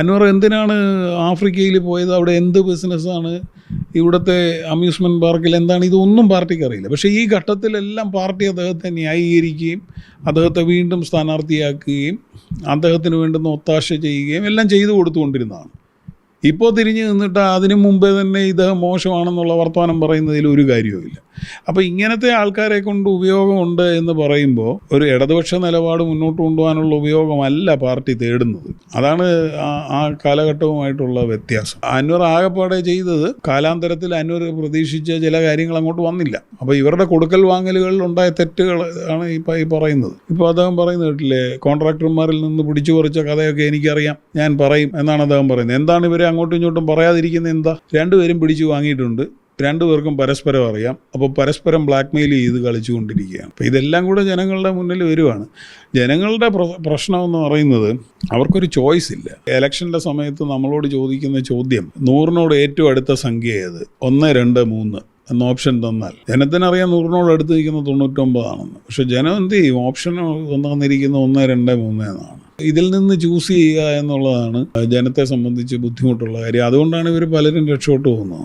അൻവർ എന്തിനാണ് ആഫ്രിക്കയിൽ പോയത്? അവിടെ എന്ത് ബിസിനസ്സാണ്? ഇവിടുത്തെ അമ്യൂസ്മെൻറ്റ് പാർക്കിൽ എന്താണ്? ഇതൊന്നും പാർട്ടിക്ക് അറിയില്ല. പക്ഷേ ഈ ഘട്ടത്തിലെല്ലാം പാർട്ടി അദ്ദേഹത്തെ ന്യായീകരിക്കുകയും അദ്ദേഹത്തെ വീണ്ടും സ്ഥാനാർത്ഥിയാക്കുകയും അദ്ദേഹത്തിന് വേണ്ടുന്ന ഒത്താശ ചെയ്യുകയും എല്ലാം ചെയ്തു കൊടുത്തുകൊണ്ടിരുന്നതാണ്. ഇപ്പോൾ തിരിഞ്ഞ് നിന്നിട്ട് അതിനു മുമ്പേ തന്നെ ഇത് മോശമാണെന്നുള്ള വർത്തമാനം പറയുന്നതിൽ ഒരു കാര്യവുമില്ല. അപ്പോൾ ഇങ്ങനത്തെ ആൾക്കാരെ കൊണ്ട് ഉപയോഗമുണ്ട് എന്ന് പറയുമ്പോൾ ഒരു ഇടതുപക്ഷ നിലപാട് മുന്നോട്ട് കൊണ്ടുപോകാനുള്ള ഉപയോഗമല്ല പാർട്ടി തേടുന്നത്. അതാണ് ആ കാലഘട്ടവുമായിട്ടുള്ള വ്യത്യാസം. അൻവർ ആകെപ്പാടെ ചെയ്തത് കാലാന്തരത്തിൽ അൻവർ പ്രതീക്ഷിച്ച ചില കാര്യങ്ങൾ അങ്ങോട്ട് വന്നില്ല. അപ്പോൾ ഇവരുടെ കൊടുക്കൽ വാങ്ങലുകളിൽ ഉണ്ടായ തെറ്റുകൾ ആണ് ഇപ്പോൾ ഈ പറയുന്നത്. ഇപ്പോൾ അദ്ദേഹം പറയുന്നത് കേട്ടില്ലേ, കോൺട്രാക്ടർമാരിൽ നിന്ന് പിടിച്ചു പറിച്ച കഥയൊക്കെ എനിക്കറിയാം, ഞാൻ പറയും എന്നാണ് അദ്ദേഹം പറയുന്നത്. എന്താണ് ഇവരെ അങ്ങോട്ടും ഇങ്ങോട്ടും പറയാതിരിക്കുന്നത്? എന്താ? രണ്ടുപേരും പിടിച്ചു വാങ്ങിയിട്ടുണ്ട്, രണ്ടുപേർക്കും പരസ്പരം അറിയാം. അപ്പോൾ പരസ്പരം ബ്ലാക്ക് മെയിൽ ചെയ്ത് കളിച്ചുകൊണ്ടിരിക്കുകയാണ്. അപ്പോൾ ഇതെല്ലാം കൂടെ ജനങ്ങളുടെ മുന്നിൽ വരുവാണ്. ജനങ്ങളുടെ പ്രശ്നമെന്ന് പറയുന്നത് അവർക്കൊരു ചോയ്സ് ഇല്ല. ഇലക്ഷൻ്റെ സമയത്ത് നമ്മളോട് ചോദിക്കുന്ന ചോദ്യം 100-നോട് ഏറ്റവും അടുത്ത സംഖ്യ ഏത്? 1, 2, 3 എന്ന ഓപ്ഷൻ തന്നാൽ ജനത്തിനറിയാം 100-നോട് അടുത്ത് നിൽക്കുന്ന 99 ആണെന്ന്. പക്ഷെ ജനം എന്ത് ചെയ്യും? ഓപ്ഷൻ തന്നിരിക്കുന്ന 1, 2, 3 എന്നാണ്. ഇതിൽ നിന്ന് ചൂസ് ചെയ്യുക എന്നുള്ളതാണ് ജനത്തെ സംബന്ധിച്ച് ബുദ്ധിമുട്ടുള്ള കാര്യം. അതുകൊണ്ടാണ് ഇവർ പലരും രക്ഷപ്പെട്ടു പോകുന്നത്.